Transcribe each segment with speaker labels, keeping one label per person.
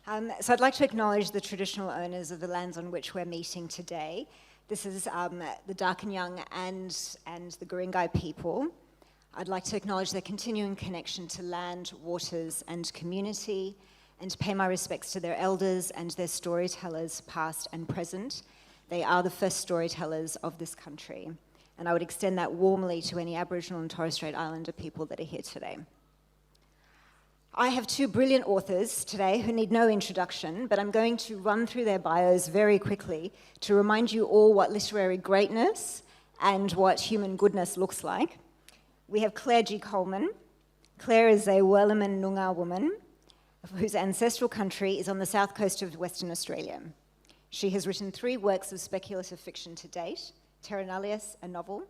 Speaker 1: So I'd like to acknowledge the traditional owners of the lands on which we're meeting today. This is the Darkinjung and the Guringai people. I'd like to acknowledge their continuing connection to land, waters, and community, and to pay my respects to their elders and their storytellers, past and present. They are the first storytellers of this country, and I would extend that warmly to any Aboriginal and Torres Strait Islander people that are here today. I have two brilliant authors today who need no introduction, but I'm going to run through their bios very quickly to remind you all what literary greatness and what human goodness looks like. We have Claire G. Coleman. Claire is a Wellerman Noongar woman whose ancestral country is on the south coast of Western Australia. She has written 3 works of speculative fiction to date, Terra Nullius, a novel,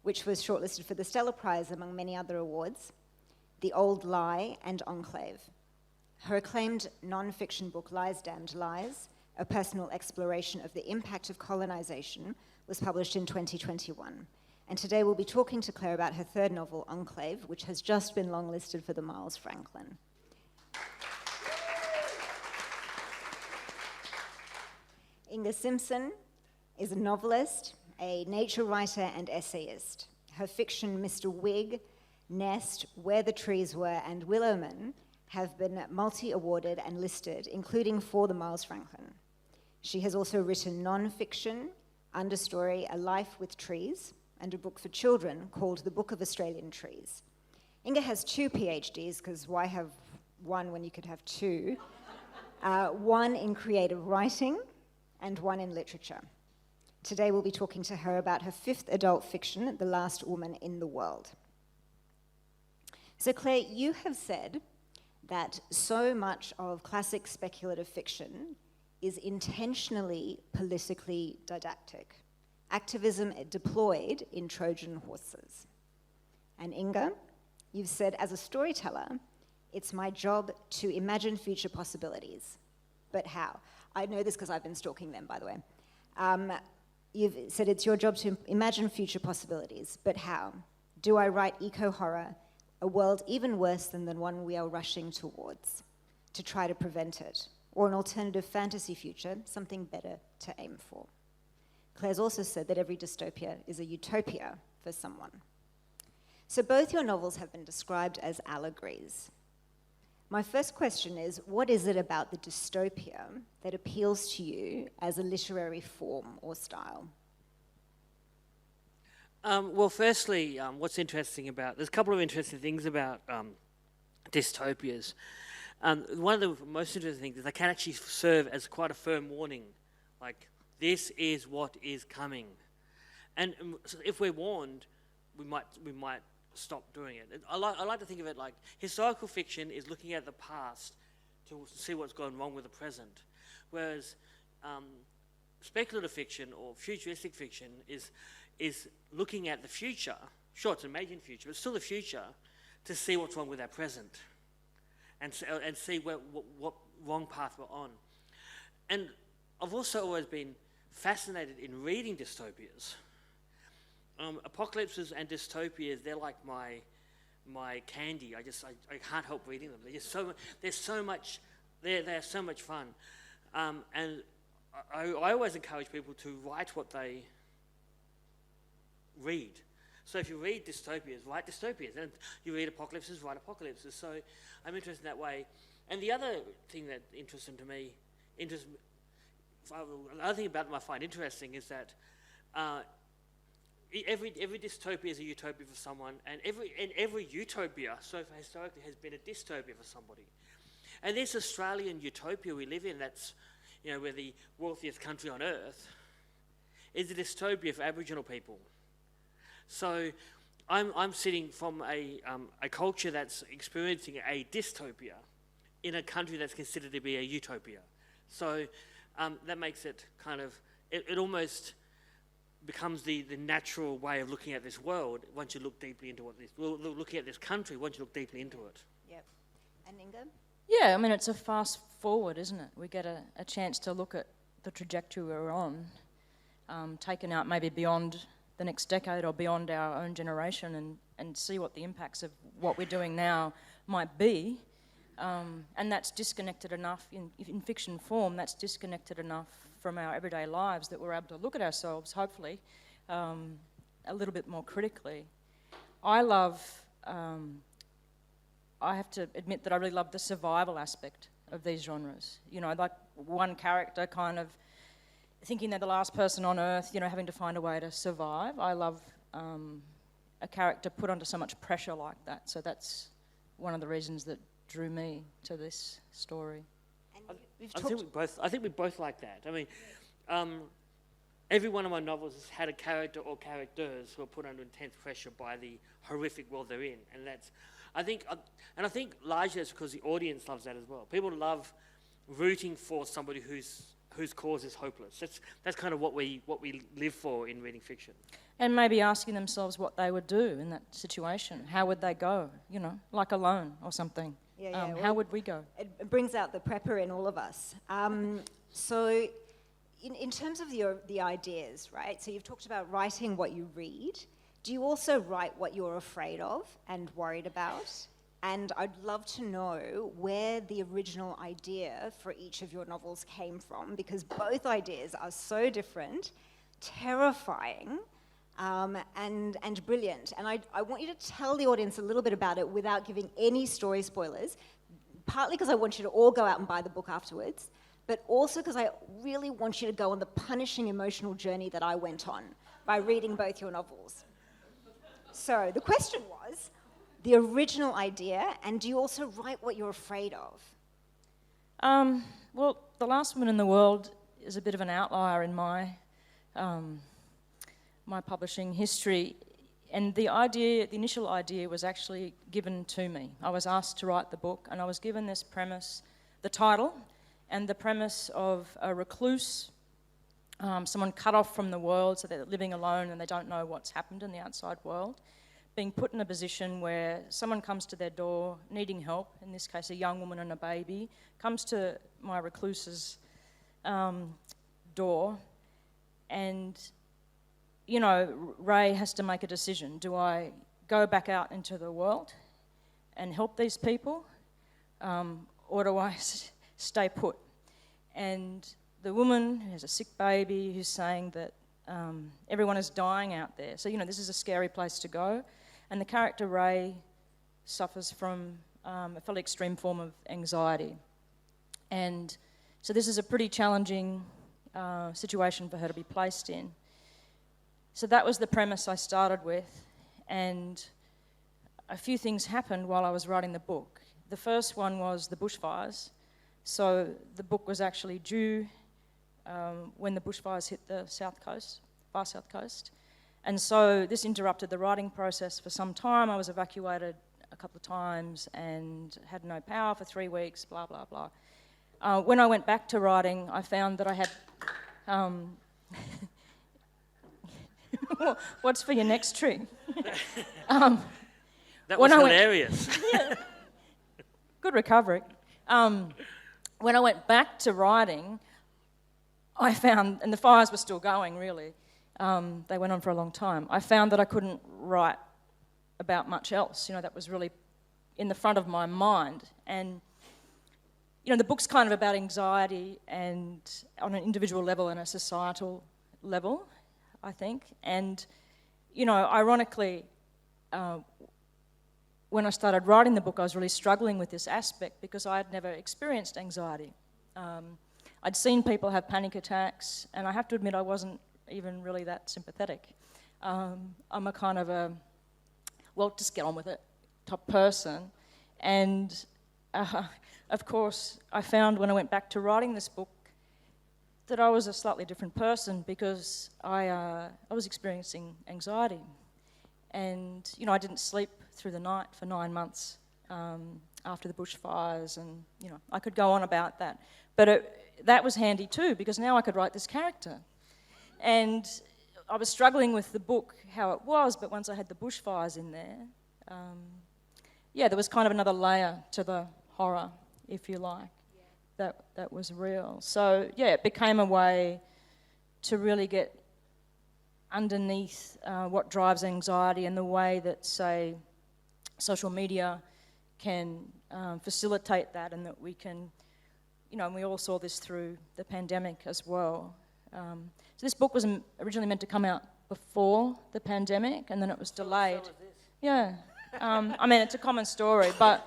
Speaker 1: which was shortlisted for the Stella Prize among many other awards, The Old Lie, and Enclave. Her acclaimed non-fiction book, Lies Damned Lies, a personal exploration of the impact of colonisation, was published in 2021. And today we'll be talking to Claire about her 3rd novel, Enclave, which has just been longlisted for the Miles Franklin. Inga Simpson is a novelist, a nature writer and essayist. Her fiction, Mr. Wig, Nest, Where the Trees Were, and Willowman have been multi-awarded and listed, including for the Miles Franklin. She has also written non-fiction, understory, A Life with Trees, and a book for children called The Book of Australian Trees. Inga has 2 PhDs, because why have one when you could have 2? One in creative writing and one in literature. Today we'll be talking to her about her 5th adult fiction, The Last Woman in the World. So Claire, you have said that so much of classic speculative fiction is intentionally politically didactic. Activism deployed in Trojan horses. And Inga, you've said, as a storyteller, it's my job to imagine future possibilities. But how? I know this because I've been stalking them, by the way. You've said it's your job to imagine future possibilities, but how? Do I write eco-horror, a world even worse than the one we are rushing towards, to try to prevent it? Or an alternative fantasy future, something better to aim for? Claire's also said that every dystopia is a utopia for someone. So both your novels have been described as allegories. My first question is, what is it about the dystopia that appeals to you as a literary form or style?
Speaker 2: Well, firstly, what's interesting about... There's a couple of interesting things about dystopias. One of the most interesting things is they can actually serve as quite a firm warning, like, this is what is coming. And if we're warned, we might stop doing it. I like to think of it like historical fiction is looking at the past to see what's gone wrong with the present, whereas speculative fiction or futuristic fiction is looking at the future. Sure, it's an imagined future, but still the future, to see what's wrong with our present and see what wrong path we're on. And I've also always been fascinated in reading dystopias. Apocalypses and dystopias, they're like my candy. I can't help reading them. They're so much fun. And I always encourage people to write what they read. So if you read dystopias, write dystopias. And you read apocalypses, write apocalypses. So I'm interested in that way. And the other thing that another thing about them I find interesting is that every dystopia is a utopia for someone, and every utopia so far historically has been a dystopia for somebody. And this Australian utopia we live in, that's, we're the wealthiest country on earth, is a dystopia for Aboriginal people. So I'm sitting from a culture that's experiencing a dystopia in a country that's considered to be a utopia. So that makes it kind of, it almost becomes the natural way of looking at this world once you look deeply into looking at this country once you look deeply into it.
Speaker 1: Yep. And Inga?
Speaker 3: Yeah, I mean, it's a fast forward, isn't it? We get a chance to look at the trajectory we're on, taken out maybe beyond the next decade or beyond our own generation, and see what the impacts of what we're doing now might be. And that's disconnected enough, in fiction form, that's disconnected enough from our everyday lives that we're able to look at ourselves, hopefully, a little bit more critically. I have to admit that I really love the survival aspect of these genres. You know, like one character kind of thinking they're the last person on earth, you know, having to find a way to survive. I love a character put under so much pressure like that. So that's one of the reasons that drew me to this story.
Speaker 2: I think we both like that. I mean, every one of my novels has had a character or characters who are put under intense pressure by the horrific world they're in, and I think largely that's because the audience loves that as well. People love rooting for somebody whose cause is hopeless. That's kind of what we live for in reading fiction.
Speaker 3: And maybe asking themselves what they would do in that situation. How would they go? You know, like alone or something. How would we go?
Speaker 1: It brings out the prepper in all of us. So in terms of the ideas, right? So you've talked about writing what you read. Do you also write what you're afraid of and worried about? And I'd love to know where the original idea for each of your novels came from, because both ideas are so different, terrifying, and brilliant. And I want you to tell the audience a little bit about it without giving any story spoilers, partly because I want you to all go out and buy the book afterwards, but also because I really want you to go on the punishing emotional journey that I went on by reading both your novels. So the question was, the original idea, and do you also write what you're afraid of?
Speaker 3: Well, The Last Woman in the World is a bit of an outlier in my my publishing history, and the initial idea was actually given to me. I was asked to write the book, and I was given this premise, the title, and the premise of a recluse, someone cut off from the world, so they're living alone and they don't know what's happened in the outside world, being put in a position where someone comes to their door needing help, in this case a young woman and a baby, comes to my recluse's door, and, you know, Ray has to make a decision. Do I go back out into the world and help these people, or do I stay put? And the woman who has a sick baby who's saying that everyone is dying out there. So, you know, this is a scary place to go. And the character Ray suffers from a fairly extreme form of anxiety. And so this is a pretty challenging situation for her to be placed in. So that was the premise I started with. And a few things happened while I was writing the book. The first one was the bushfires. So the book was actually due when the bushfires hit the far south coast. And so this interrupted the writing process for some time. I was evacuated a couple of times and had no power for 3 weeks, blah, blah, blah. When I went back to writing, I found that I had... What's for your next tree?
Speaker 2: That was hilarious.
Speaker 3: Yeah, good recovery. When I went back to writing, I found, and the fires were still going really, they went on for a long time, I found that I couldn't write about much else. You know, that was really in the front of my mind. And, you know, the book's kind of about anxiety, and on an individual level and a societal level, I think. And, you know, ironically, when I started writing the book, I was really struggling with this aspect because I had never experienced anxiety. I'd seen people have panic attacks, and I have to admit I wasn't even really that sympathetic. I'm a kind of a, well, just get on with it type person. And, of course, I found when I went back to writing this book that I was a slightly different person because I was experiencing anxiety. And, you know, I didn't sleep through the night for 9 months after the bushfires, and, you know, I could go on about that. But that was handy too, because now I could write this character. And I was struggling with the book, how it was, but once I had the bushfires in there, there was kind of another layer to the horror, if you like, that was real. So, yeah, it became a way to really get underneath what drives anxiety and the way that, say, social media can facilitate that, and that we can, and we all saw this through the pandemic as well. So this book was originally meant to come out before the pandemic, and then it was delayed.
Speaker 2: So was this.
Speaker 3: Yeah. It's a common story, but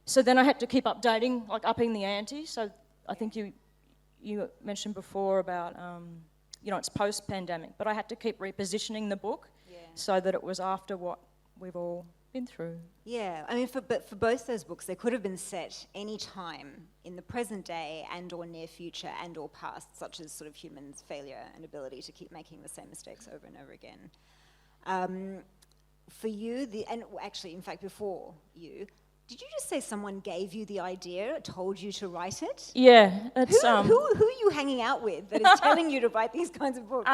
Speaker 3: so then I had to keep updating, like upping the ante. So I think you mentioned before about, it's post-pandemic, but I had to keep repositioning the book so that it was after what we've all been through.
Speaker 1: Yeah, I mean, for both those books, they could have been set any time in the present day and or near future and or past, such as sort of humans' failure and ability to keep making the same mistakes over and over again. For you, and actually, in fact, before you, did you just say someone gave you the idea, told you to write it?
Speaker 3: Yeah, it's...
Speaker 1: Who are you hanging out with that is telling you to write these kinds of books?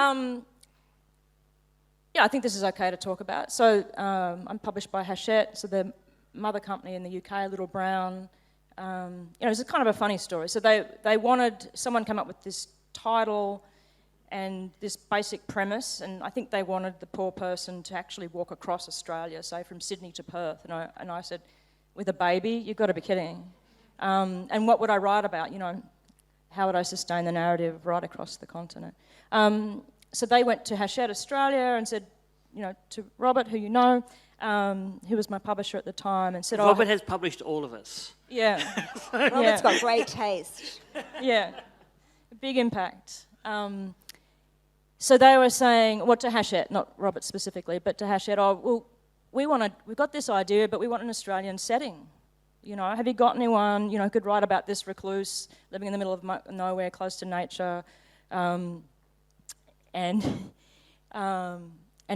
Speaker 3: Yeah, I think this is okay to talk about. So I'm published by Hachette, so the mother company in the UK, Little Brown. It's kind of a funny story. So they wanted, someone come up with this title and this basic premise, and I think they wanted the poor person to actually walk across Australia, say from Sydney to Perth. And I said, with a baby, you've got to be kidding. And what would I write about? How would I sustain the narrative right across the continent? So they went to Hachette Australia and said, to Robert, who who was my publisher at the time, and said,
Speaker 2: Robert has published all of us.
Speaker 3: Yeah.
Speaker 1: Robert's got great taste.
Speaker 3: Yeah. A big impact. So they were saying, to Hachette, not Robert specifically, but to Hachette, we've got this idea, but we want an Australian setting. Have you got anyone, who could write about this recluse living in the middle of nowhere, close to nature, and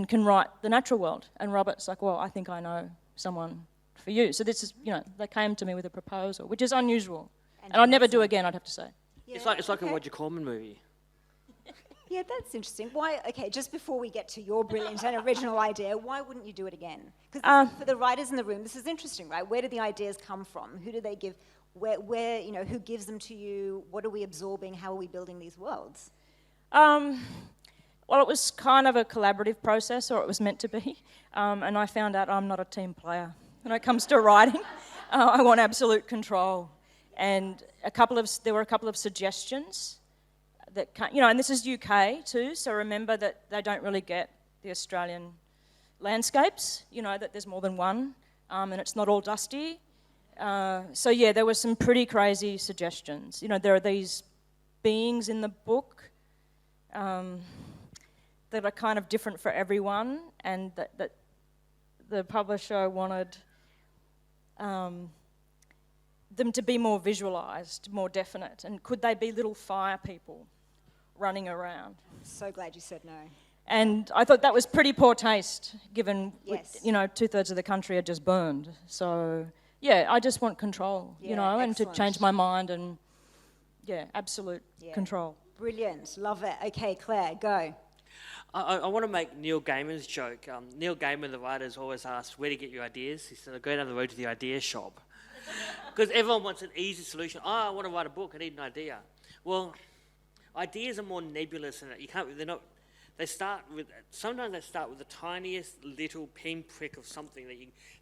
Speaker 3: can write the natural world? And Robert's like, I think I know someone for you. So this is, they came to me with a proposal, which is unusual. And I'd never do again, I'd have to say.
Speaker 2: Yeah, it's like a Roger Corman movie.
Speaker 1: Yeah, that's interesting. Why? Okay, just before we get to your brilliant and original idea, why wouldn't you do it again? Because for the writers in the room, this is interesting, right? Where do the ideas come from? Who do they give? Where? Who gives them to you? What are we absorbing? How are we building these worlds?
Speaker 3: Well, it was kind of a collaborative process, or it was meant to be. And I found out I'm not a team player when it comes to writing. I want absolute control. And there were a couple of suggestions that, and this is UK too, so remember that they don't really get the Australian landscapes, that there's more than one, and it's not all dusty. So yeah, there were some pretty crazy suggestions. There are these beings in the book that are kind of different for everyone, and that the publisher wanted them to be more visualised, more definite. And could they be little fire people running around?
Speaker 1: I'm so glad you said no.
Speaker 3: And I thought that was pretty poor taste, given,
Speaker 1: yes.
Speaker 3: 2/3 of the country had just burned. So, yeah, I just want control, and to change my mind and, absolute control.
Speaker 1: Brilliant. Love it. Okay, Claire, go.
Speaker 2: I want to make Neil Gaiman's joke. Neil Gaiman, the writer, is always asked, where to get your ideas? He said, I go down the road to the idea shop. Because everyone wants an easy solution. I want to write a book, I need an idea. Well, ideas are more nebulous than that. Sometimes they start with the tiniest little pinprick of something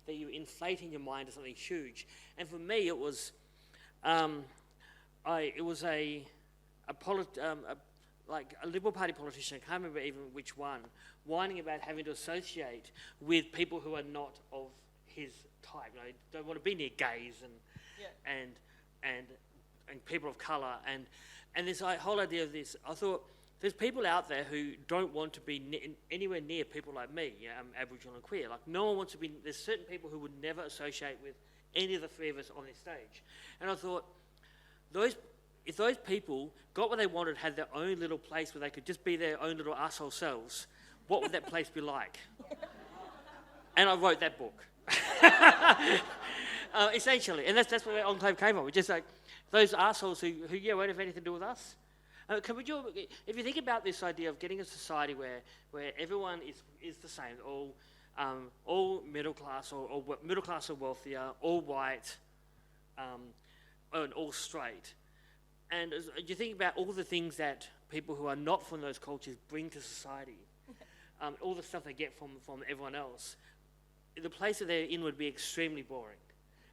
Speaker 2: that you inflate in your mind as something huge. And for me, it was a Liberal Party politician, I can't remember even which one, whining about having to associate with people who are not of his type. Don't want to be near gays and people of colour and this whole idea of this. I thought there's people out there who don't want to be anywhere near people like me, Aboriginal and queer. Like no one wants to be. There's certain people who would never associate with any of the three of us on this stage. And I thought if those people got what they wanted, had their own little place where they could just be their own little arsehole selves, what would that place be like? And I wrote that book. Essentially, and that's where Enclave came from. It's just like those assholes who won't have anything to do with us. If you think about this idea of getting a society where everyone is the same, all middle class or middle class or wealthier, all white, and all straight, and as you think about all the things that people who are not from those cultures bring to society, all the stuff they get from everyone else, the place that they're in would be extremely boring.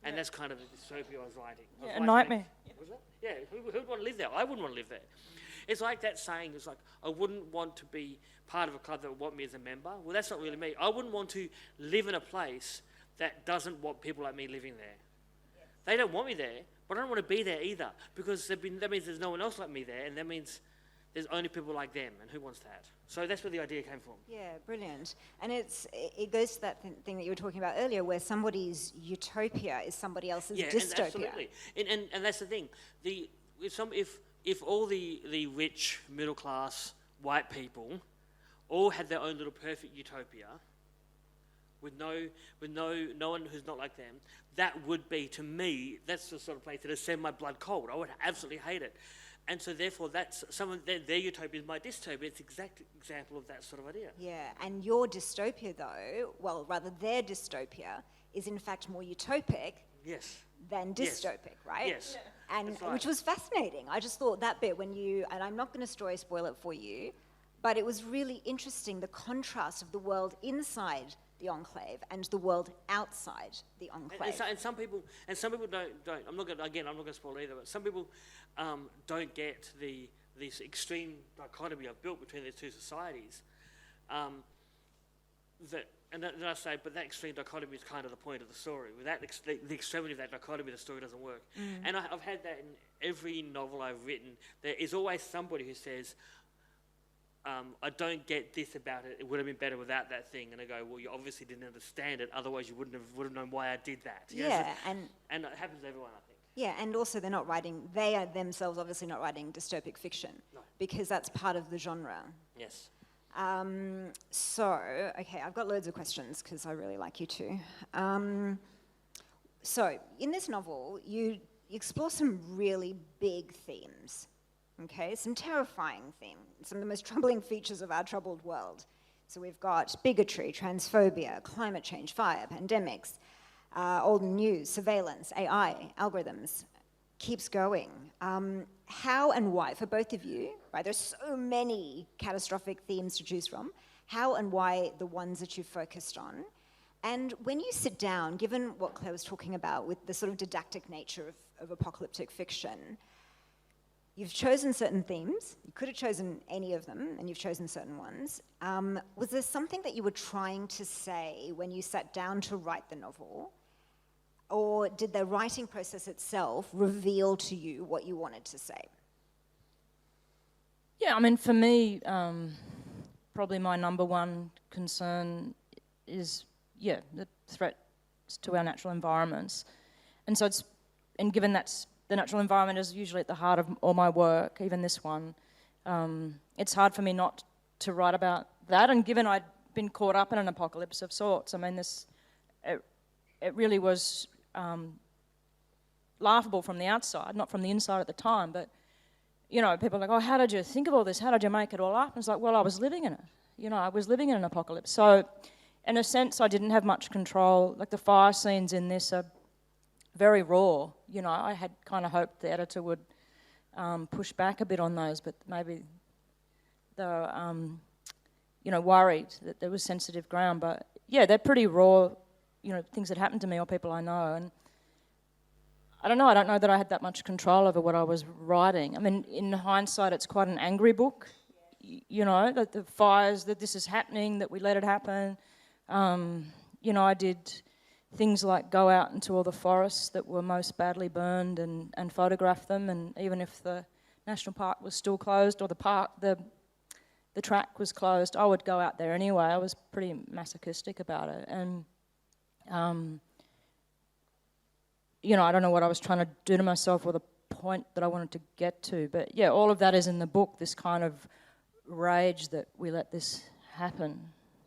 Speaker 2: And that's kind of the dystopia I was writing.
Speaker 3: A nightmare.
Speaker 2: Was it? Yeah, who'd want to live there? I wouldn't want to live there. It's like that saying, it's like, I wouldn't want to be part of a club that would want me as a member. Well, that's not really me. I wouldn't want to live in a place that doesn't want people like me living there. Yes. They don't want me there, but I don't want to be there either, because that means there's no one else like me there, and that means there's only people like them, and who wants that? So that's where the idea came from.
Speaker 1: Yeah, brilliant. And it goes to that thing that you were talking about earlier, where somebody's utopia is somebody else's dystopia.
Speaker 2: And absolutely. And that's the thing. If all the rich, middle class, white people all had their own little perfect utopia, with no one who's not like them, that would be, to me, that's the sort of place that would send my blood cold. I would absolutely hate it. And so therefore that's their utopia is my dystopia. It's an exact example of that sort of idea.
Speaker 1: Yeah, and your dystopia though, well rather their dystopia, is in fact more utopic than dystopic, right?
Speaker 2: Yes.
Speaker 1: Yeah. And which was fascinating. I just thought that bit when you, and I'm not going to story spoil it for you, but it was really interesting, the contrast of the world inside the enclave and the world outside the enclave.
Speaker 2: And some people don't. I'm not going to spoil either. But some people don't get this extreme dichotomy I've built between these two societies. Then I say, but that extreme dichotomy is kind of the point of the story. Without the extremity of that dichotomy, the story doesn't work. And I've had that in every novel I've written. There is always somebody who says, I don't get this about it. It would have been better without that thing. And I go, well, you obviously didn't understand it. Otherwise, you would have known why I did that.
Speaker 1: And
Speaker 2: it happens to everyone, I think.
Speaker 1: Yeah, and also they are themselves obviously not writing dystopic fiction, because that's part of the genre.
Speaker 2: Yes.
Speaker 1: Okay, I've got loads of questions because I really like you too. So in this novel, you explore some really big themes. Okay, some terrifying themes, some of the most troubling features of our troubled world. So we've got bigotry, transphobia, climate change, fire, pandemics, old news, surveillance, AI, algorithms. Keeps going. How and why, for both of you, right, there's so many catastrophic themes to choose from, how and why the ones that you've focused on? And when you sit down, given what Claire was talking about with the sort of didactic nature of apocalyptic fiction, you've chosen certain themes. You could have chosen any of them, and you've chosen certain ones. Was there something that you were trying to say when you sat down to write the novel? Or did the writing process itself reveal to you what you wanted to say?
Speaker 3: Yeah, I mean, for me, probably my number one concern is, the threats to our natural environments. And so given that's the natural environment is usually at the heart of all my work, even this one, it's hard for me not to write about that. And given I'd been caught up in an apocalypse of sorts, I mean, it really was laughable from the outside, not from the inside at the time, but, people are like, oh, how did you think of all this? How did you make it all up? And it's like, well, I was living in it. I was living in an apocalypse. So, in a sense, I didn't have much control. Like, the fire scenes in this are very raw. I had kind of hoped the editor would push back a bit on those, but maybe they were, worried that there was sensitive ground. But, yeah, they're pretty raw, things that happened to me or people I know. And I don't know that I had that much control over what I was writing. I mean, in hindsight, it's quite an angry book, that the fires, that this is happening, that we let it happen. I did things like go out into all the forests that were most badly burned and photograph them, and even if the national park was still closed or the track was closed, I would go out there anyway. I was pretty masochistic about it. And I don't know what I was trying to do to myself or the point that I wanted to get to, but yeah, all of that is in the book, this kind of rage that we let this happen.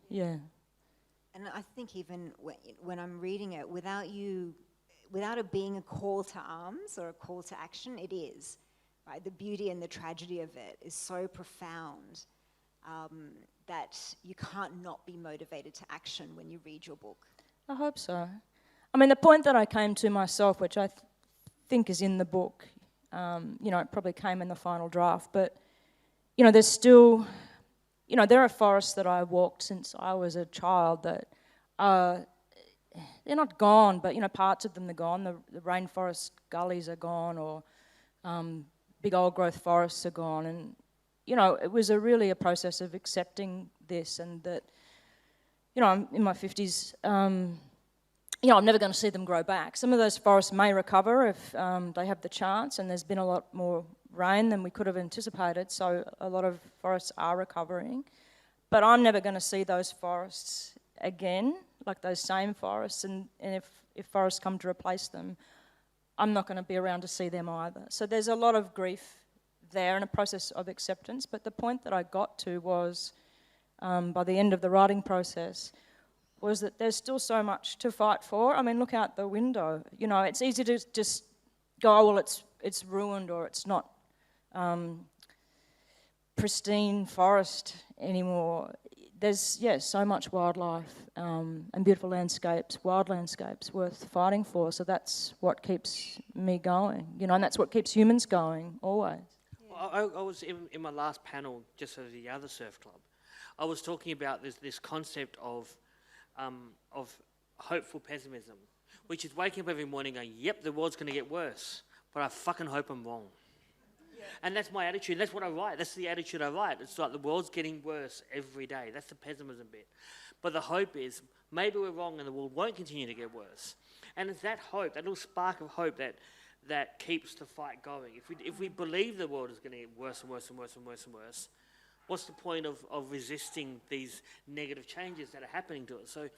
Speaker 3: Yeah.
Speaker 1: And I think even when I'm reading it, without it being a call to arms or a call to action, it is, right? The beauty and the tragedy of it is so profound that you can't not be motivated to action when you read your book.
Speaker 3: I hope so. I mean, the point that I came to myself, which I think is in the book, it probably came in the final draft, but, there's still, there are forests that I walked since I was a child that are they're not gone, but, parts of them are gone. The rainforest gullies are gone, or big old growth forests are gone. And, it was really a process of accepting this, and that, I'm in my 50s, I'm never going to see them grow back. Some of those forests may recover if they have the chance, and there's been a lot more rain than we could have anticipated, so a lot of forests are recovering. But I'm never going to see those forests again, like those same forests, and if forests come to replace them, I'm not going to be around to see them either. So there's a lot of grief there and a process of acceptance. But the point that I got to was, by the end of the writing process, was that there's still so much to fight for. I mean, look out the window. It's easy to just go, oh, well, it's ruined, or it's not pristine forest anymore. There's, so much wildlife and beautiful landscapes, wild landscapes worth fighting for. So that's what keeps me going, and that's what keeps humans going, always.
Speaker 2: Well, I was in my last panel, just at the other surf club, I was talking about this concept of hopeful pessimism, which is waking up every morning going, yep, the world's going to get worse, but I fucking hope I'm wrong. Yeah. And that's my attitude. That's what I write. That's the attitude I write. It's like the world's getting worse every day. That's the pessimism bit. But the hope is maybe we're wrong and the world won't continue to get worse. And it's that hope, that little spark of hope that keeps the fight going. If we believe the world is going to get worse and worse and worse and worse and worse, what's the point of resisting these negative changes that are happening to us? So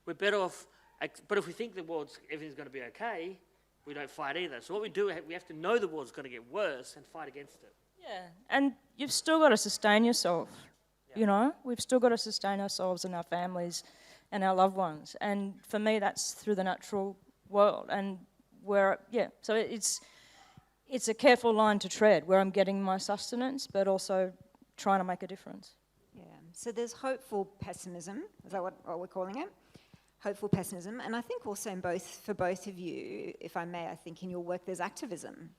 Speaker 2: we're better off, but if we think everything's going to be okay, we don't fight either. So what we do, we have to know the world's going to get worse and fight against it.
Speaker 3: Yeah, and you've still got to sustain yourself, We've still got to sustain ourselves and our families and our loved ones. And for me, that's through the natural world. And so it's a careful line to tread where I'm getting my sustenance, but also trying to make a difference.
Speaker 1: Yeah, so there's hopeful pessimism, is that what we're calling it? Hopeful pessimism, and I think also for both of you, if I may, I think in your work there's activism.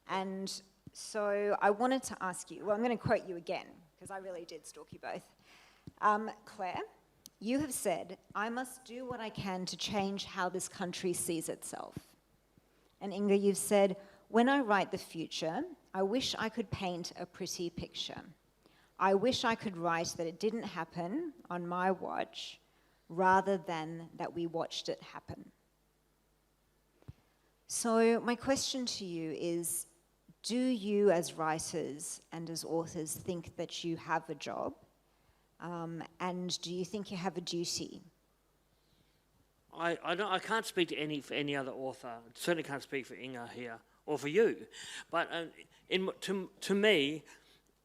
Speaker 1: And so I wanted to ask you, well, I'm going to quote you again, because I really did stalk you both. Claire, you have said, I must do what I can to change how this country sees itself. And Inga, you've said, when I write the future, I wish I could paint a pretty picture. I wish I could write that it didn't happen on my watch, rather than that we watched it happen. So my question to you is, do you as writers and as authors think that you have a job? And do you think you have a duty?
Speaker 2: I can't speak for any other author. I certainly can't speak for Inga here or for you. But to me,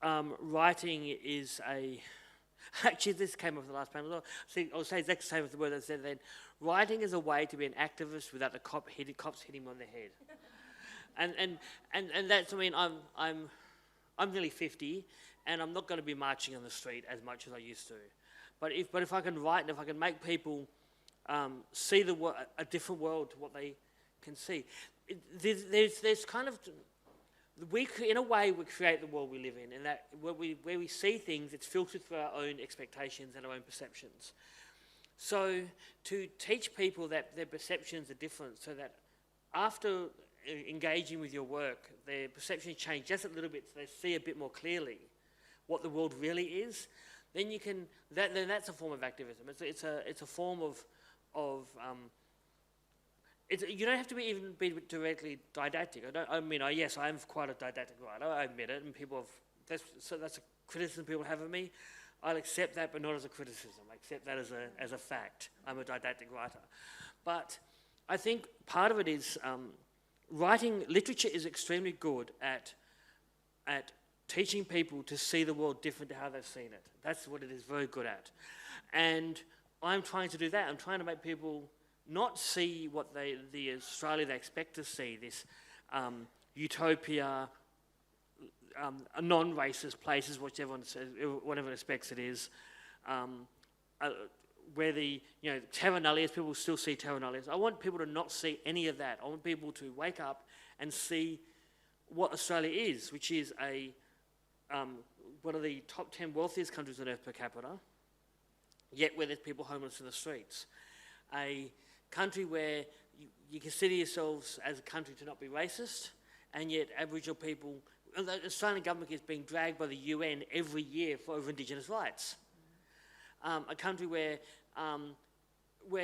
Speaker 2: writing is a... Actually, this came up in the last panel. I'll say exactly the same as the word I said then. Writing is a way to be an activist without the cops hitting him on the head. And that's, I mean, I'm nearly 50, and I'm not going to be marching on the street as much as I used to. But if I can write and if I can make people see a different world to what they can see, there's kind of... in a way, we create the world we live in, and that where we see things, it's filtered through our own expectations and our own perceptions. So to teach people that their perceptions are different, so that after engaging with your work, their perceptions change just a little bit, so they see a bit more clearly what the world really is, then you can. Then that's a form of activism. It's a form of you don't have to even be directly didactic. Yes, I am quite a didactic writer. I admit it, and that's a criticism people have of me. I'll accept that, but not as a criticism. I accept that as a fact. I'm a didactic writer, but I think part of it is writing. Literature is extremely good at teaching people to see the world different to how they've seen it. That's what it is very good at, and I'm trying to do that. I'm trying to make people not see what the Australia they expect to see, this utopia, non-racist places, which everyone says, whatever expects it is, where terra nullius, people still see terra nullius. I want people to not see any of that. I want people to wake up and see what Australia is, which is one of the top 10 wealthiest countries on earth per capita, yet where there's people homeless in the streets. A country where you consider yourselves as a country to not be racist, and yet Aboriginal people, the Australian government is being dragged by the UN every year for over Indigenous rights. A country where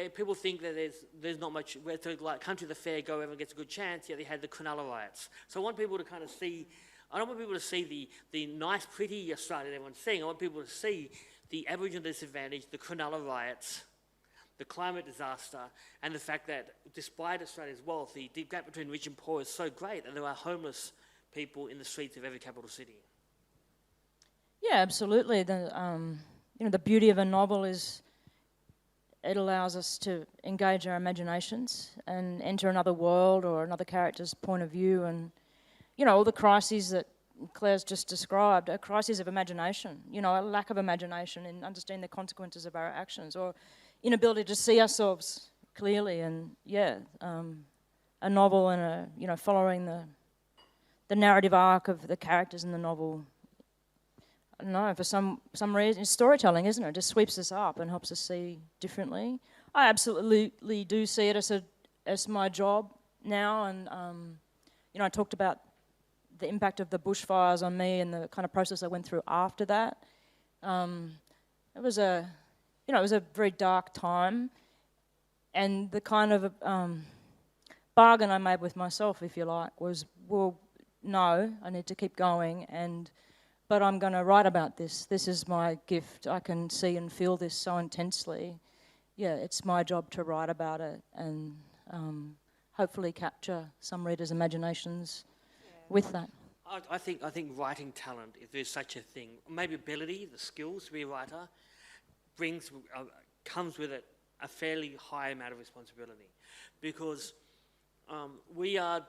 Speaker 2: people think that there's not much, where it's like country of the fair, go everyone gets a good chance, yet they had the Cronulla riots. So I want people to kind of see, I don't want people to see the nice, pretty Australia that everyone's seeing. I want people to see the Aboriginal disadvantage, the Cronulla riots, the climate disaster, and the fact that despite Australia's wealth, the deep gap between rich and poor is so great that there are homeless people in the streets of every capital city.
Speaker 3: Yeah, absolutely. The beauty of a novel is it allows us to engage our imaginations and enter another world or another character's point of view, and all the crises that Claire's just described are crises of imagination, a lack of imagination in understanding the consequences of our actions, or inability to see ourselves clearly. And a novel and following the narrative arc of the characters in the novel, I don't know, for some reason, it's storytelling, isn't it? It just sweeps us up and helps us see differently. I absolutely do see it as my job now, and I talked about the impact of the bushfires on me and the kind of process I went through after that. It was a very dark time, and the kind of bargain I made with myself, if you like, was, well, no, I need to keep going, but I'm going to write about this. This is my gift. I can see and feel this so intensely. Yeah, it's my job to write about it and hopefully capture some readers' imaginations with that.
Speaker 2: I think writing talent, if there's such a thing, maybe ability, the skills to be a writer, comes with it a fairly high amount of responsibility, because we are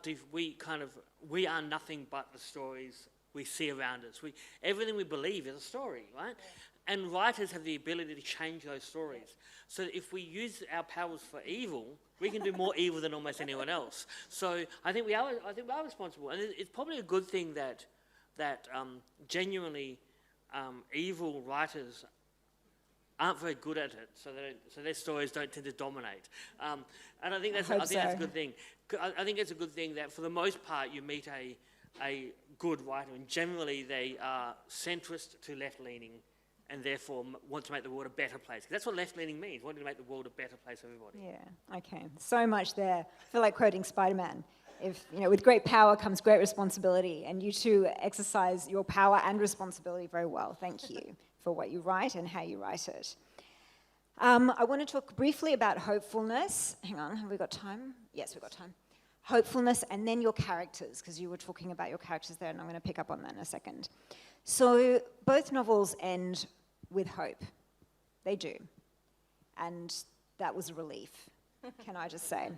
Speaker 2: nothing but the stories we see around us. Everything we believe is a story, right? And writers have the ability to change those stories. So that if we use our powers for evil, we can do more evil than almost anyone else. So I think we are responsible, and it's probably a good thing that genuinely evil writers aren't very good at it, so their stories don't tend to dominate. And I think that's a good thing. I think it's a good thing that for the most part you meet a good writer, and generally they are centrist to left-leaning, and therefore want to make the world a better place. 'Cause that's what left-leaning means, wanting to make the world a better place for everybody.
Speaker 1: Yeah, okay. So much there. I feel like quoting Spider-Man. With great power comes great responsibility, and you two exercise your power and responsibility very well. Thank you for what you write and how you write it. I want to talk briefly about hopefulness. Hang on, have we got time? Yes, we've got time. Hopefulness, and then your characters, because you were talking about your characters there, and I'm going to pick up on that in a second. So both novels end with hope. They do. And that was a relief, can I just say.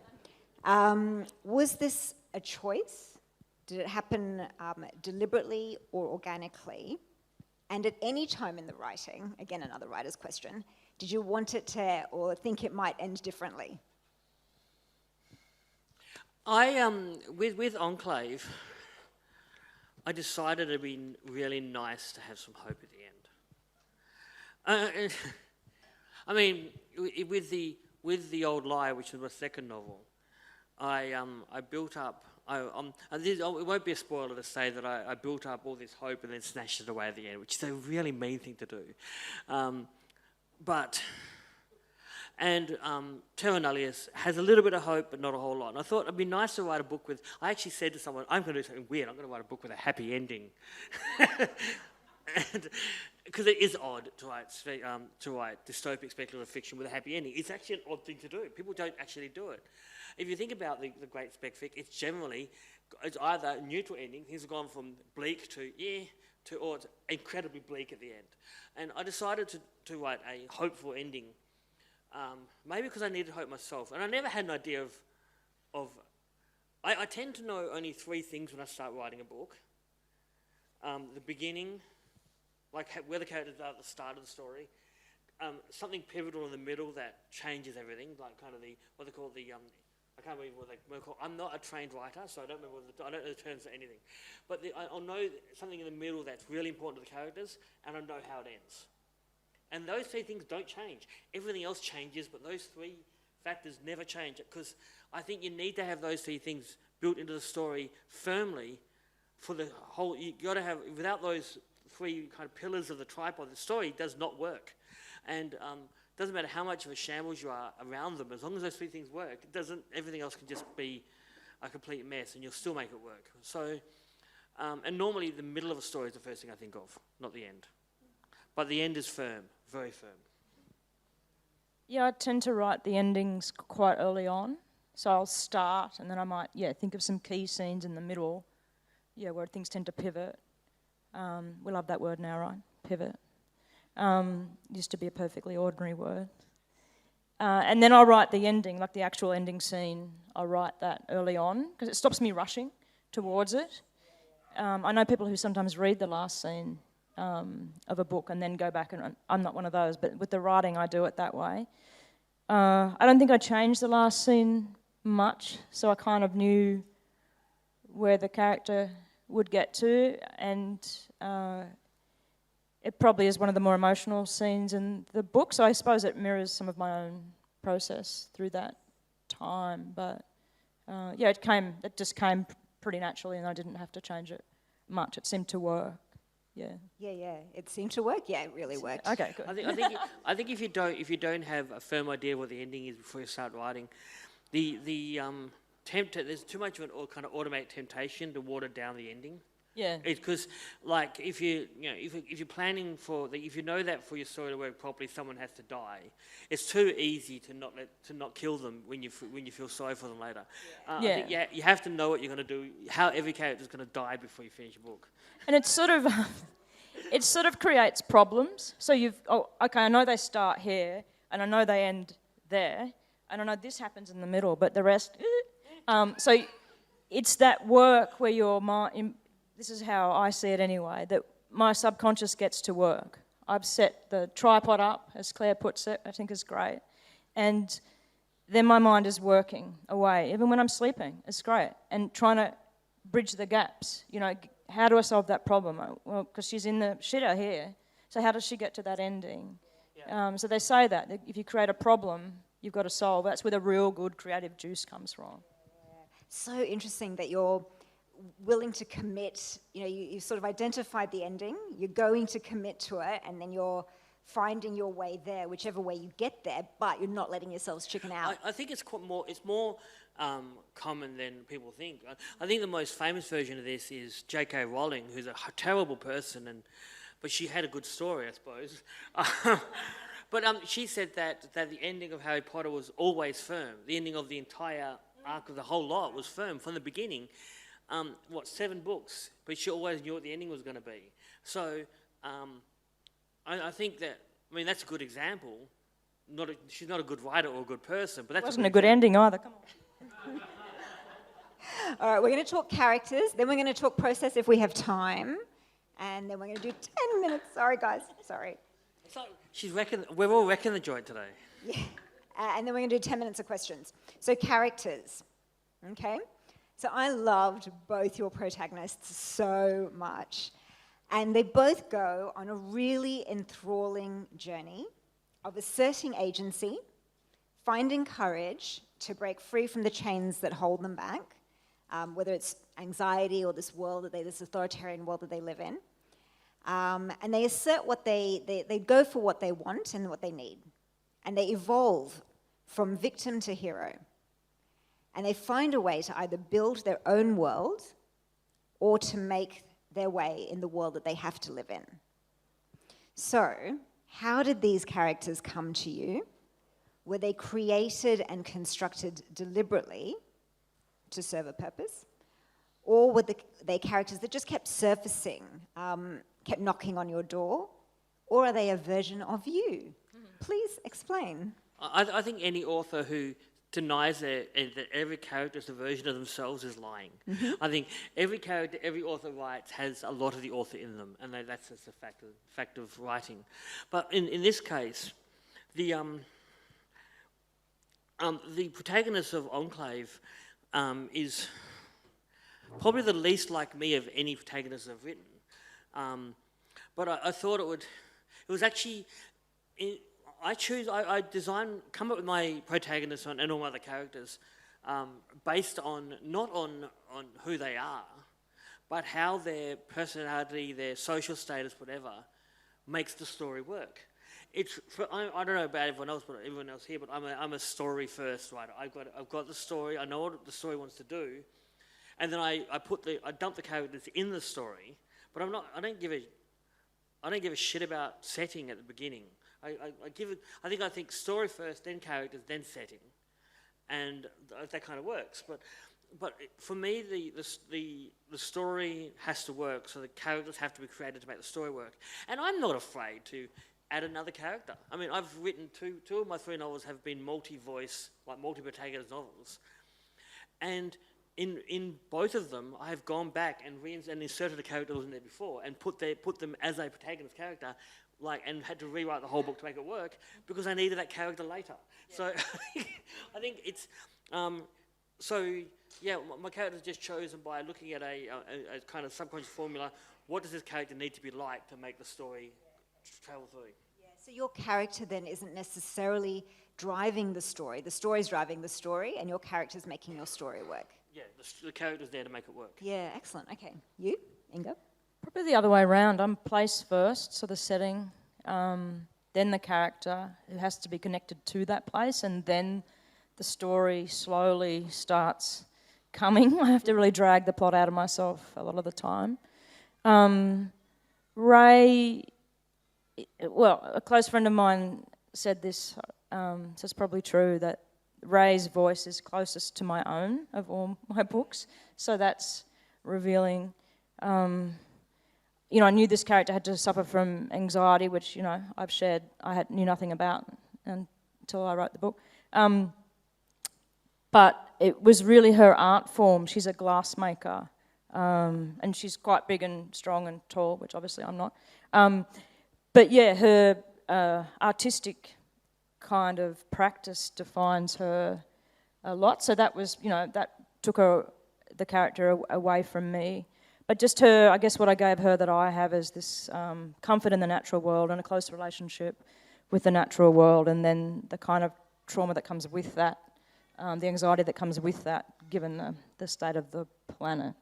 Speaker 1: Was this a choice? Did it happen deliberately or organically? And at any time in the writing, again, another writer's question, did you want it to, or think it might end differently?
Speaker 2: With Enclave, I decided it'd be really nice to have some hope at the end. I mean, with the Old Lie, which was my second novel, I built up. It won't be a spoiler to say that I built up all this hope and then snatched it away at the end, which is a really mean thing to do. Terra Nullius has a little bit of hope, but not a whole lot. And I thought it'd be nice to write a book with. I actually said to someone, "I'm going to do something weird. I'm going to write a book with a happy ending," because it is odd to write dystopic speculative fiction with a happy ending. It's actually an odd thing to do. People don't actually do it. If you think about the great spec fic, it's either a neutral ending. Things have gone from bleak or it's incredibly bleak at the end. And I decided to write a hopeful ending. Maybe because I needed hope myself, and I never had an idea of. I tend to know only three things when I start writing a book: the beginning, like where the characters are at the start of the story, something pivotal in the middle that changes everything, like kind of what they call the. I can't remember what they call. I'm not a trained writer, so I don't remember. I don't know the terms for anything, but I'll know something in the middle that's really important to the characters, and I know how it ends. And those three things don't change. Everything else changes, but those three factors never change, because I think you need to have those three things built into the story firmly for the whole. You got to have, without those three kind of pillars of the tripod, the story does not work. And doesn't matter how much of a shambles you are around them, as long as those three things work, it doesn't. Everything else can just be a complete mess, and you'll still make it work. So, and normally the middle of a story is the first thing I think of, not the end. But the end is firm, very firm.
Speaker 3: Yeah, I tend to write the endings quite early on. So I'll start, and then I might, think of some key scenes in the middle, where things tend to pivot. We love that word now, right? Pivot. Used to be a perfectly ordinary word. And then I'll write the ending, like the actual ending scene. I'll write that early on, because it stops me rushing towards it. I know people who sometimes read the last scene of a book and then go back, and I'm not one of those, but with the writing I do it that way. I don't think I changed the last scene much, so I kind of knew where the character would get to, and it probably is one of the more emotional scenes in the book, so I suppose it mirrors some of my own process through that time, but it just came pretty naturally, and I didn't have to change it much. It seemed to work. Yeah.
Speaker 1: It seemed to work. Yeah, it really worked.
Speaker 3: Okay, good.
Speaker 2: I think if you don't have a firm idea of what the ending is before you start writing, there's too much of an kind of automatic temptation to water down the ending.
Speaker 3: Yeah.
Speaker 2: Because, like, if you're planning for if you know that for your story to work properly, someone has to die. It's too easy to not kill them when you feel sorry for them later. I think, you have to know what you're going to do, how every character is going to die before you finish a book.
Speaker 3: And it sort of creates problems. So I know they start here, and I know they end there, and I know this happens in the middle, but the rest. So it's that work where your mind. This is how I see it anyway, that my subconscious gets to work. I've set the tripod up, as Claire puts it, I think is great. And then my mind is working away, even when I'm sleeping. It's great. And trying to bridge the gaps. How do I solve that problem? Well, because she's in the shitter here. So how does she get to that ending? Yeah. So they say that if you create a problem, you've got to solve. That's where the real good creative juice comes from.
Speaker 1: So interesting that you're willing to commit, you sort of identified the ending, you're going to commit to it, and then you're finding your way there, whichever way you get there, but you're not letting yourselves chicken out.
Speaker 2: I think it's more common than people think. I think the most famous version of this is J.K. Rowling, who's a terrible person, but she had a good story, I suppose. But she said that the ending of Harry Potter was always firm. The ending of the entire arc of the whole lot was firm from the beginning. 7 books, but she always knew what the ending was going to be. So I think that's a good example. She's not a good writer or a good person, but that
Speaker 3: wasn't a good ending either. Come on.
Speaker 1: All right, we're going to talk characters, then we're going to talk process if we have time, and then we're going to do 10 minutes. Sorry, guys. Sorry.
Speaker 2: So we're all wrecking the joint today.
Speaker 1: Yeah. And then we're going to do 10 minutes of questions. So characters, okay? So I loved both your protagonists so much. And they both go on a really enthralling journey of asserting agency, finding courage to break free from the chains that hold them back, whether it's anxiety or this authoritarian world that they live in. And they assert they go for what they want and what they need. And they evolve from victim to hero. And they find a way to either build their own world or to make their way in the world that they have to live in. So, how did these characters come to you? Were they created and constructed deliberately to serve a purpose? Or were they characters that just kept surfacing, kept knocking on your door? Or are they a version of you? Please explain.
Speaker 2: I think any author who denies that every character is a version of themselves is lying. Mm-hmm. I think every character, every author writes has a lot of the author in them, and that's just a fact of writing. But in this case, the protagonist of Enclave is probably the least like me of any protagonist I've written. But I thought it was actually. come up with my protagonists and all my other characters based on, not on who they are, but how their personality, their social status, whatever, makes the story work. I don't know about everyone else here, but I'm a story first writer. I've got the story. I know what the story wants to do, and then I dump the characters in the story. But I don't give a shit about setting at the beginning. I think story first, then characters, then setting, and that kind of works. But for me, the story has to work, so the characters have to be created to make the story work. And I'm not afraid to add another character. I mean, I've written two of my 3 novels have been multi-voice, like multi-protagonist novels, and in both of them, I have gone back and inserted a character that wasn't there before, and put them as a protagonist character, and had to rewrite the whole book to make it work because I needed that character later. Yeah. So I think it's my character's just chosen by looking at a kind of subconscious formula. What does this character need to be like to make the story travel through?
Speaker 1: Yeah, so your character then isn't necessarily driving the story. The story's driving the story, and your character's making your story work.
Speaker 2: Yeah, the character's there to make it work.
Speaker 1: Yeah, excellent. Okay. You, Ingo?
Speaker 3: Probably the other way around. I'm place first, so the setting, then the character who has to be connected to that place, and then the story slowly starts coming. I have to really drag the plot out of myself a lot of the time. Ray, well, a close friend of mine said this, so it's probably true, that Ray's voice is closest to my own of all my books, so that's revealing. I knew this character had to suffer from anxiety, which, I've shared, knew nothing about until I wrote the book. But it was really her art form. She's a glassmaker, and she's quite big and strong and tall, which obviously I'm not. But yeah, her artistic kind of practice defines her a lot. So that was, that took the character away from me. But just her, I guess what I gave her that I have is this comfort in the natural world and a close relationship with the natural world, and then the kind of trauma that comes with that, the anxiety that comes with that, given the state of the planet.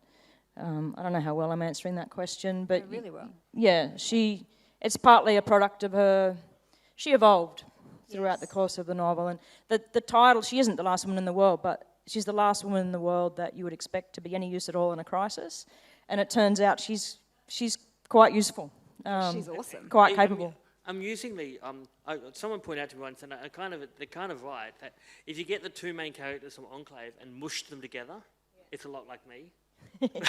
Speaker 3: I don't know how well I'm answering that question, but
Speaker 1: yeah, really well.
Speaker 3: Yeah, it's partly a product of her. She evolved throughout the course of the novel, and the title. She isn't the last woman in the world, but she's the last woman in the world that you would expect to be any use at all in a crisis. And it turns out she's quite useful.
Speaker 1: She's awesome.
Speaker 3: Quite capable.
Speaker 2: I'm using someone pointed out to me once, and they're kind of right, that if you get the 2 main characters from Enclave and mush them together, it's a lot like me.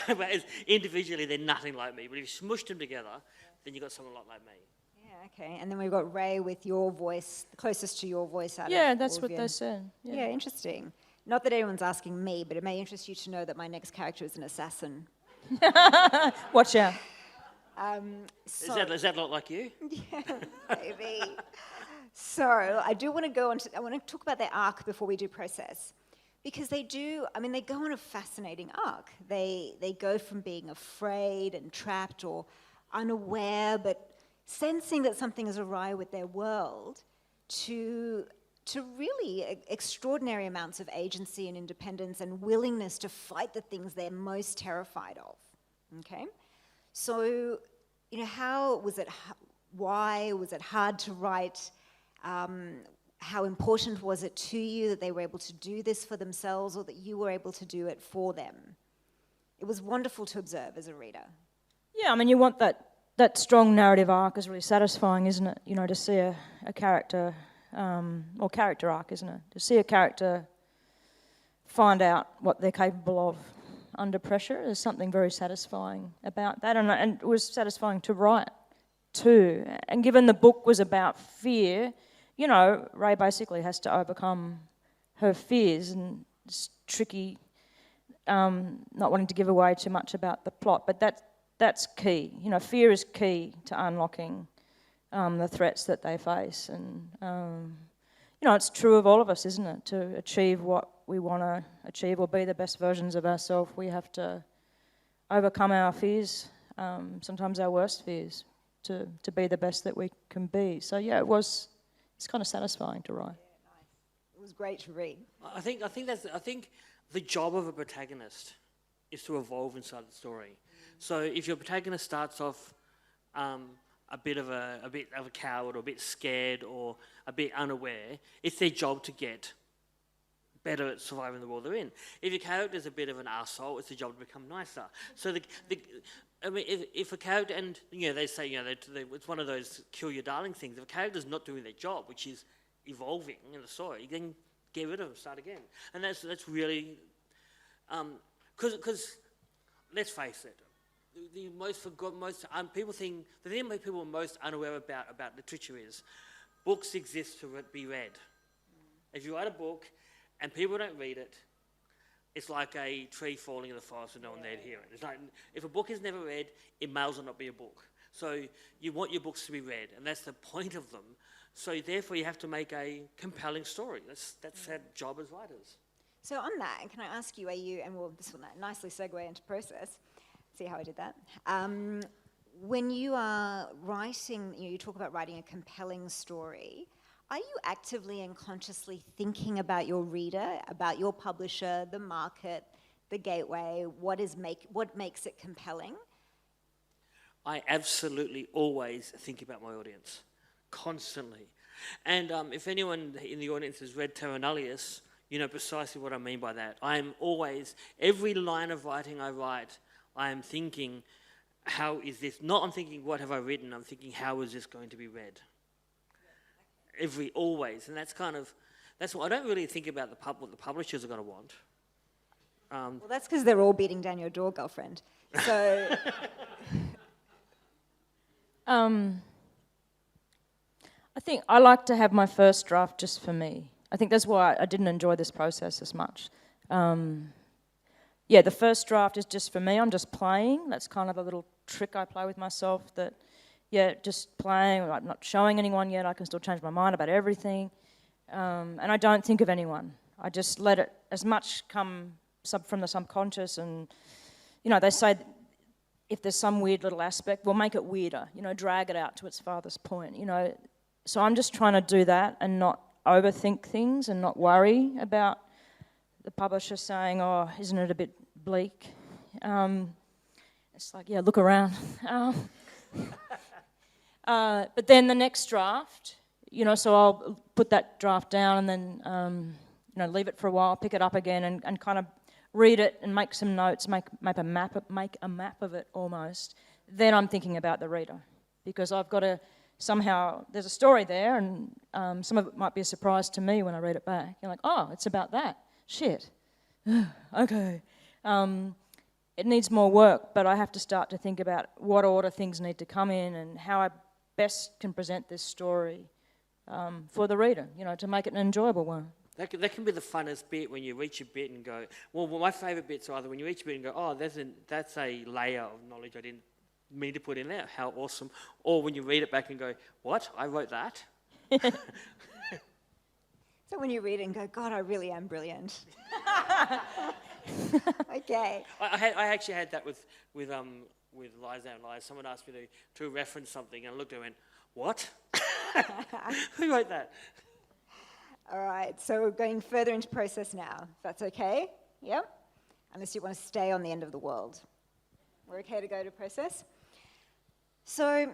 Speaker 2: But individually, they're nothing like me. But if you smush them together, then you've got someone a lot like me.
Speaker 1: Yeah, okay. And then we've got Ray with your voice, the closest to your voice out of
Speaker 3: Yeah, that's
Speaker 1: all
Speaker 3: what
Speaker 1: of
Speaker 3: they said.
Speaker 1: Yeah, interesting. Not that anyone's asking me, but it may interest you to know that my next character is an assassin.
Speaker 3: Watch out.
Speaker 2: Is that not like you?
Speaker 1: Yeah, maybe. So I do want to I want to talk about their arc before we do process. Because they go on a fascinating arc. They go from being afraid and trapped or unaware, but sensing that something is awry with their world, to really extraordinary amounts of agency and independence and willingness to fight the things they're most terrified of. Okay? So, why was it hard to write? How important was it to you that they were able to do this for themselves, or that you were able to do it for them? It was wonderful to observe as a reader.
Speaker 3: Yeah, you want that strong narrative arc is really satisfying, isn't it? To see a character, or character arc, isn't it? To see a character find out what they're capable of under pressure is something very satisfying about that, and it was satisfying to write too. And given the book was about fear, Ray basically has to overcome her fears, and it's tricky, not wanting to give away too much about the plot, but that's key. Fear is key to unlocking the threats that they face, and it's true of all of us, isn't it? To achieve what we want to achieve or be the best versions of ourselves, we have to overcome our fears, sometimes our worst fears, to be the best that we can be. So yeah, it was it's kind of satisfying to write.
Speaker 1: It was great to read.
Speaker 2: I think the job of a protagonist is to evolve inside the story. So if your protagonist starts off a bit of a coward, or a bit scared, or a bit unaware, it's their job to get better at surviving the world they're in. If your character's a bit of an arsehole, it's their job to become nicer. So if a character, and they say it's one of those kill your darling things. If a character's not doing their job, which is evolving in the story, then get rid of them, start again. And that's really because let's face it, the thing people are most unaware about literature is books exist to be read. If you write a book and people don't read it, it's like a tree falling in the forest and no one there to hear it. It's like, if a book is never read, it may as well not be a book. So you want your books to be read, and that's the point of them. So therefore you have to make a compelling story. That's our job as writers.
Speaker 1: So on that, can I ask you, this will nicely segue into process. See how I did that? When you are writing, you talk about writing a compelling story, are you actively and consciously thinking about your reader, about your publisher, the market, the gateway, what makes it compelling?
Speaker 2: I absolutely always think about my audience, constantly. And if anyone in the audience has read Terra Nullius, you know precisely what I mean by that. I am always, every line of writing I write, I am thinking, how is this? Not I'm thinking, what have I written? I'm thinking, how is this going to be read? Always. And that's what I don't really think about what the publishers are going to want.
Speaker 1: Well, that's because they're all beating down your door, girlfriend. So...
Speaker 3: I think I like to have my first draft just for me. I think that's why I didn't enjoy this process as much. The first draft is just for me. I'm just playing. That's kind of a little trick I play with myself that, just playing. I'm not showing anyone yet. I can still change my mind about everything. And I don't think of anyone. I just let it as much come from the subconscious. And, they say if there's some weird little aspect, we'll make it weirder, drag it out to its farthest point, So I'm just trying to do that and not overthink things and not worry about the publisher saying, oh, isn't it a bit bleak? It's like, look around. But then the next draft, so I'll put that draft down and then, leave it for a while, pick it up again and kind of read it and make some notes, make a map of it almost. Then I'm thinking about the reader because I've got to somehow, there's a story there and some of it might be a surprise to me when I read it back. You're like, oh, it's about that. Shit. Okay. It needs more work, but I have to start to think about what order things need to come in and how I best can present this story for the reader, to make it an enjoyable one.
Speaker 2: That can be the funnest bit when you reach a bit and go, well my favourite bits are either when you reach a bit and go, oh, that's a layer of knowledge I didn't mean to put in there, how awesome. Or when you read it back and go, what, I wrote that?
Speaker 1: So when you read it and go, God, I really am brilliant. Okay.
Speaker 2: I actually had that with Liza and Liza. Someone asked me to reference something and I looked at it and went, what? Who wrote that?
Speaker 1: All right, so we're going further into process now, if that's okay? Yep? Unless you want to stay on the end of the world. We're okay to go to process? So,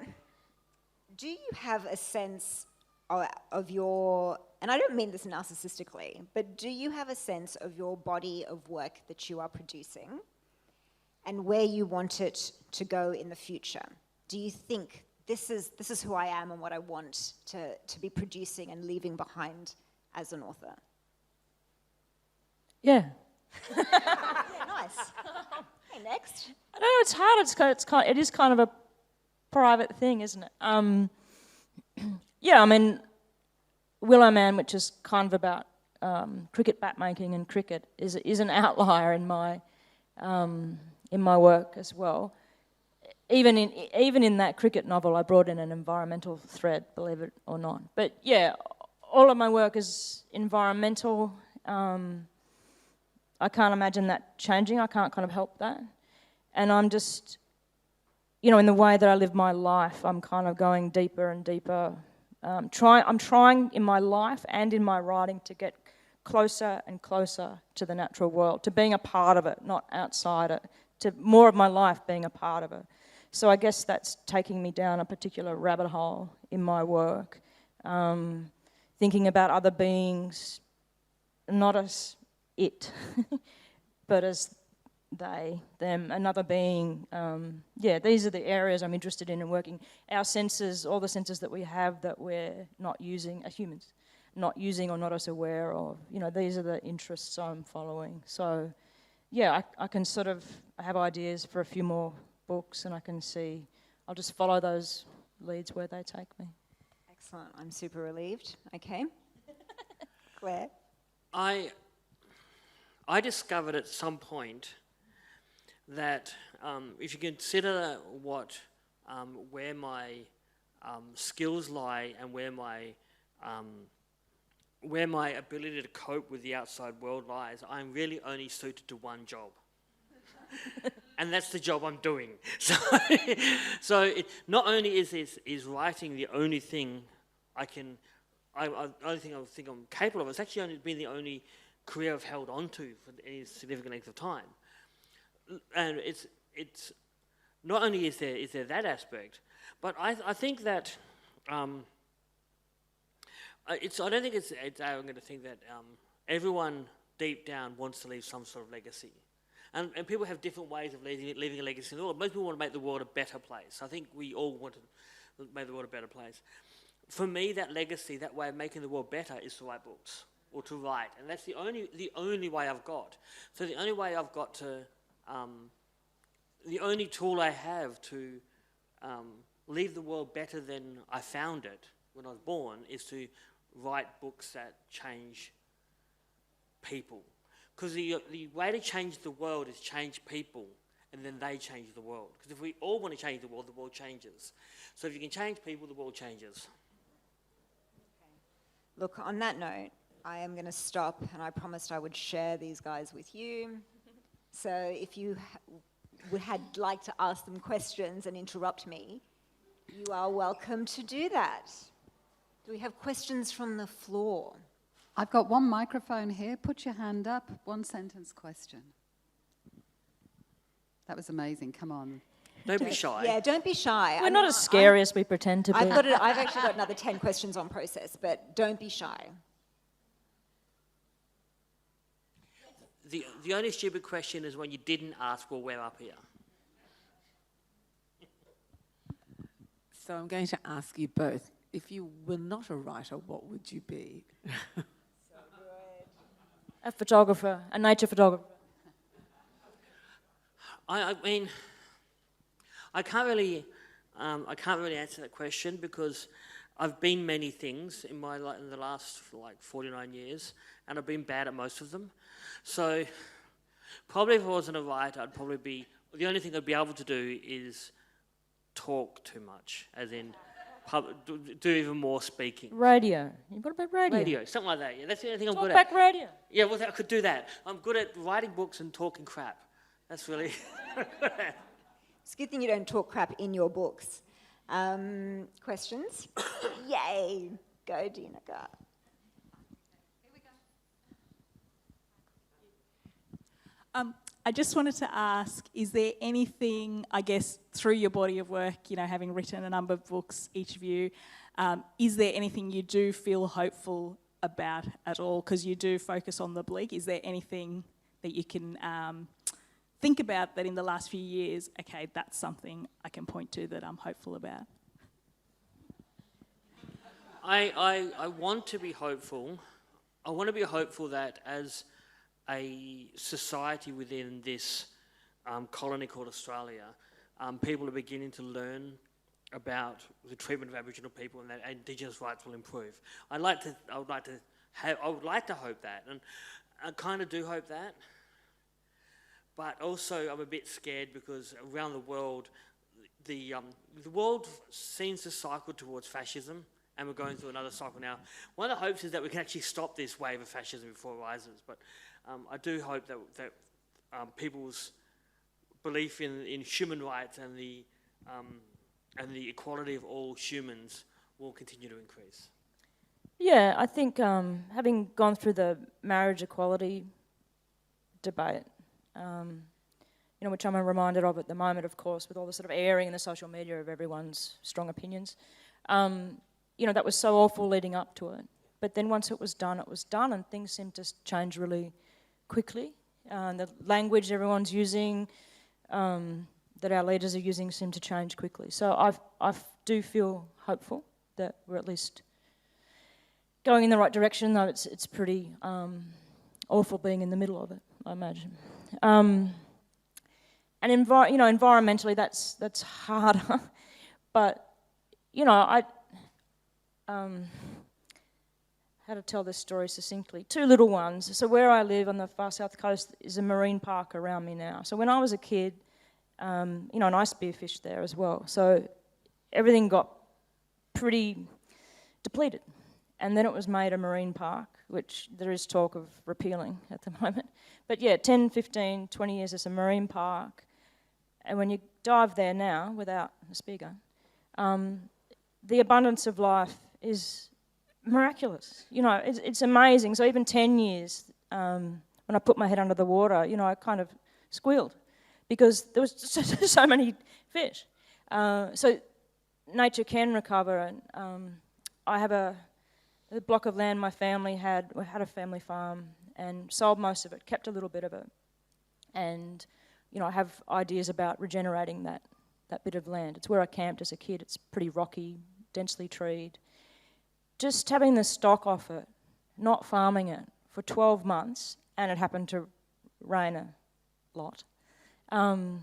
Speaker 1: do you have a sense of your, and I don't mean this narcissistically, but do you have a sense of your body of work that you are producing and where you want it to go in the future? Do you think this is who I am and what I want to be producing and leaving behind as an author?
Speaker 3: Yeah.
Speaker 1: Nice. Okay, next.
Speaker 3: I know it's hard. It is kind of a private thing, isn't it? Willow Man, which is kind of about cricket bat making and cricket, is an outlier in my work as well. Even in that cricket novel, I brought in an environmental thread, believe it or not. But yeah, all of my work is environmental. I can't imagine that changing. I can't kind of help that. And I'm just, in the way that I live my life, I'm kind of going deeper and deeper I'm trying in my life and in my writing to get closer and closer to the natural world, to being a part of it, not outside it, to more of my life being a part of it. So I guess that's taking me down a particular rabbit hole in my work, thinking about other beings, not as it, but as they, them, another being. These are the areas I'm interested in working. Our senses, all the senses that we have that we're not using, as humans, not using or not as aware of, these are the interests I'm following. So, I can sort of have ideas for a few more books, and I can see, I'll just follow those leads where they take me.
Speaker 1: Excellent. I'm super relieved. Okay. Claire?
Speaker 2: I discovered at some point that if you consider where my skills lie and where my ability to cope with the outside world lies, I'm really only suited to one job. And that's the job I'm doing. So not only is writing the only thing I think I'm capable of, it's actually only been the only career I've held on to for any significant length of time. And it's not only is there that aspect, but I think that I don't think it's arrogant to think that everyone deep down wants to leave some sort of legacy. And people have different ways of leaving a legacy in the world. Most people want to make the world a better place. I think we all want to make the world a better place. For me, that legacy, that way of making the world better, is to write books or to write, and that's the only way I've got. So the only way I've got to, the only tool I have to leave the world better than I found it when I was born is to write books that change people. Because the way to change the world is change people, and then they change the world. Because if we all want to change the world changes. So if you can change people, the world changes.
Speaker 1: Look, on that note, I am going to stop, and I promised I would share these guys with you. So if you had like to ask them questions and interrupt me, you are welcome to do that. Do we have questions from the floor?
Speaker 4: I've got one microphone here. Put your hand up. One sentence question. That was amazing. Come on.
Speaker 2: Don't be shy.
Speaker 1: Yeah, don't be shy.
Speaker 3: We're not as scary as we pretend to be.
Speaker 1: I've actually got another 10 questions on process, but don't be shy.
Speaker 2: The only stupid question is when you didn't ask, well, we're up here.
Speaker 5: So I'm going to ask you both. If you were not a writer, what would you be?
Speaker 3: A photographer, a nature photographer.
Speaker 2: I mean, I can't really answer that question because I've been many things in the last 49 years, and I've been bad at most of them. So probably if I wasn't a writer, I'd probably be, the only thing I'd be able to do is talk too much, as in do even more speaking.
Speaker 3: Radio. What about radio?
Speaker 2: Radio, something like that. Yeah, that's the only thing I'm
Speaker 3: Talk
Speaker 2: good
Speaker 3: back
Speaker 2: at.
Speaker 3: radio.
Speaker 2: Yeah, well, I could do that. I'm good at writing books and talking crap. That's really.
Speaker 1: It's a good thing you don't talk crap in your books. Questions? Yay! Go, Dina, go.
Speaker 6: I just wanted to ask, is there anything, I guess, through your body of work, having written a number of books, each of you, is there anything you do feel hopeful about at all? Because you do focus on the bleak. Is there anything that you can think about that in the last few years, okay, that's something I can point to that I'm hopeful about?
Speaker 2: I want to be hopeful. I want to be hopeful that as a society within this colony called Australia, people are beginning to learn about the treatment of Aboriginal people and that Indigenous rights will improve. I would like to hope that, and I kind of do hope that. But also, I'm a bit scared because around the world, the world seems to cycle towards fascism, and we're going through another cycle now. One of the hopes is that we can actually stop this wave of fascism before it rises. But I do hope that people's belief in human rights and the equality of all humans will continue to increase.
Speaker 3: Yeah, I think having gone through the marriage equality debate, which I'm reminded of at the moment, of course, with all the sort of airing in the social media of everyone's strong opinions, that was so awful leading up to it. But then once it was done, and things seemed to change really quickly. The language everyone's using, that our leaders are using, seemed to change quickly. So I do feel hopeful that we're at least going in the right direction, though it's pretty awful being in the middle of it, I imagine. And environmentally, that's harder. But I how to tell this story succinctly. 2 little ones. So where I live on the far south coast is a marine park around me now. So when I was a kid, and I spearfished there as well. So everything got pretty depleted. And then it was made a marine park, which there is talk of repealing at the moment. But yeah, 10, 15, 20 years as a marine park. And when you dive there now, without a spear gun, the abundance of life is miraculous. It's amazing. So even 10 years, when I put my head under the water, I kind of squealed because there was so many fish. So nature can recover. And I have a block of land my family had. We had a family farm and sold most of it, kept a little bit of it. And, I have ideas about regenerating that bit of land. It's where I camped as a kid. It's pretty rocky, densely treed. Just having the stock off it, not farming it for 12 months, and it happened to rain a lot. I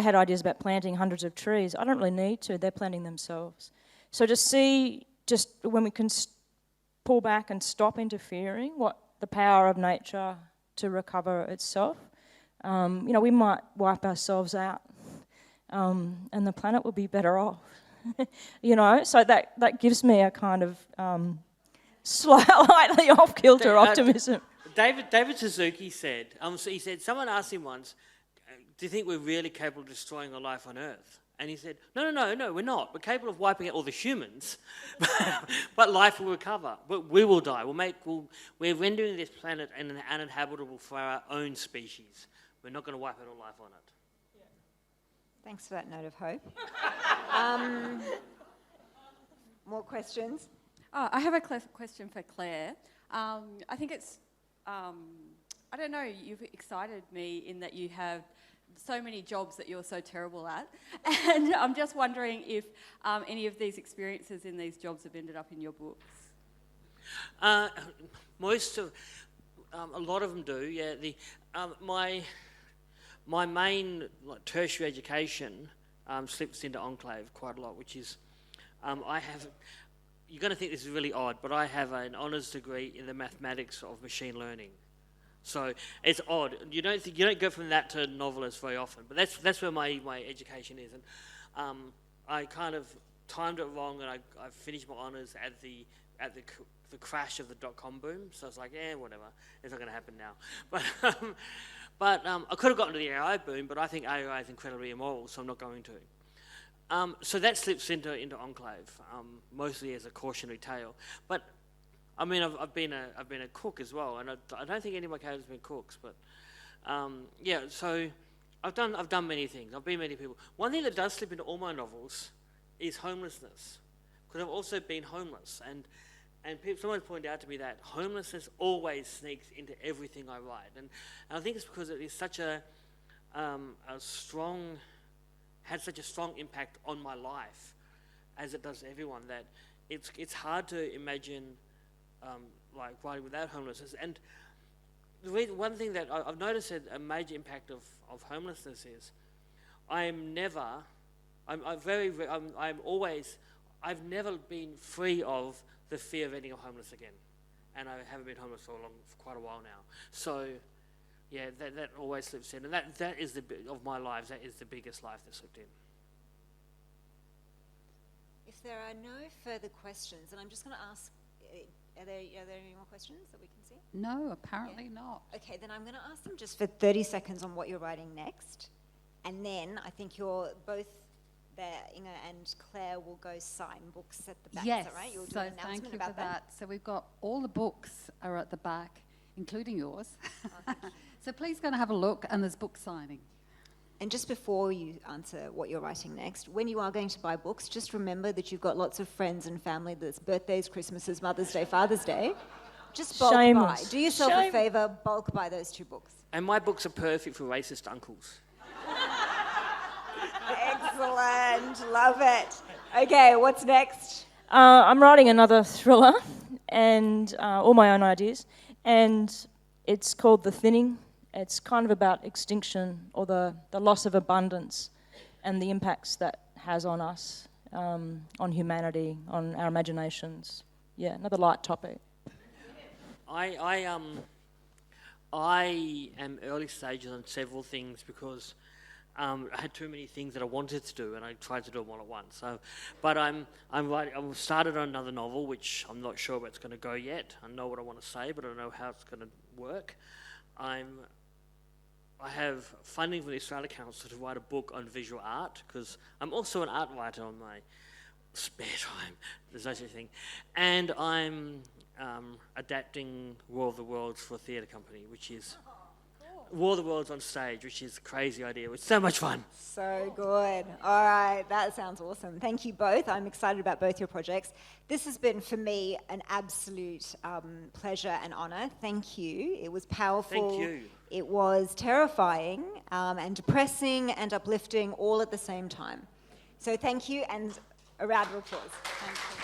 Speaker 3: had ideas about planting hundreds of trees. I don't really need to. They're planting themselves. So to see, just when we can pull back and stop interfering, what the power of nature to recover itself, we might wipe ourselves out, and the planet will be better off. So that gives me a kind of slightly off-kilter optimism.
Speaker 2: David Suzuki said, someone asked him once, do you think we're really capable of destroying a life on Earth? And he said, no, we're not. We're capable of wiping out all the humans, but life will recover. But we will die. We're rendering this planet uninhabitable for our own species. We're not going to wipe out all life on it.
Speaker 1: Thanks for that note of hope. More questions?
Speaker 7: Oh, I have a question for Claire. I think it's, I don't know, you've excited me in that you have so many jobs that you're so terrible at. And I'm just wondering if any of these experiences in these jobs have ended up in your books.
Speaker 2: A lot of them do, yeah. My main tertiary education slips into Enclave quite a lot, which is, you're going to think this is really odd, but I have an honours degree in the mathematics of machine learning. So it's odd. You don't go from that to novelist very often, but that's where my education is. And I kind of timed it wrong, and I finished my honours at the crash of the .com boom. So I was like, whatever, it's not going to happen now. But I could have gotten to the AI boom, but I think AI is incredibly immoral, so I'm not going to. So that slips into Enclave, mostly as a cautionary tale. But I mean, I've been a cook as well, and I don't think any of my characters have been cooks. But so I've done many things. I've been many people. One thing that does slip into all my novels is homelessness, because I've also been homeless, and someone pointed out to me that homelessness always sneaks into everything I write, and I think it's because it is such had such a strong impact on my life, as it does everyone, that it's hard to imagine writing without homelessness. And one thing that I've noticed that a major impact of homelessness is I've never been free of the fear of ending up homeless again, and I haven't been homeless for quite a while now. So, yeah, that always slips in, and that is of my lives. That is the biggest life that slipped in.
Speaker 1: If there are no further questions, and I'm just going to ask, are there any more questions that we can see?
Speaker 4: No, apparently not.
Speaker 1: Okay, then I'm going to ask them just for 30 seconds on what you're writing next, and then I think you're both there, Inga and Claire will go sign books at the back.
Speaker 4: Yes,
Speaker 1: Is that right? You'll do
Speaker 4: so
Speaker 1: an announcement
Speaker 4: thank you
Speaker 1: about
Speaker 4: for that. So we've got all the books are at the back, including yours. So please go and have a look, and there's book signing.
Speaker 1: And just before you answer what you're writing next, when you are going to buy books, just remember that you've got lots of friends and family that's birthdays, Christmases, Mother's Day, Father's Day. Just bulk
Speaker 3: Shameless.
Speaker 1: buy. Do yourself a favour, bulk buy those 2 books.
Speaker 2: And my books are perfect for racist uncles.
Speaker 1: Excellent. Love it. Okay, what's next?
Speaker 3: I'm writing another thriller, and all my own ideas, and it's called The Thinning. It's kind of about extinction or the loss of abundance and the impacts that has on us, on humanity, on our imaginations. Yeah, another light topic.
Speaker 2: I am early stages on several things because I had too many things that I wanted to do, and I tried to do them all at once. So, but I'm writing. I've started on another novel, which I'm not sure where it's going to go yet. I know what I want to say, but I don't know how it's going to work. I have funding from the Australia Council to write a book on visual art because I'm also an art writer on my spare time. There's no such thing, and I'm adapting War of the Worlds for a theatre company, which is War of the Worlds on stage, which is a crazy idea. It's so much fun.
Speaker 1: So good. All right, that sounds awesome. Thank you both. I'm excited about both your projects. This has been, for me, an absolute pleasure and honour. Thank you. It was powerful.
Speaker 2: Thank you.
Speaker 1: It was terrifying and depressing and uplifting all at the same time. So thank you, and a round of applause. Thank you.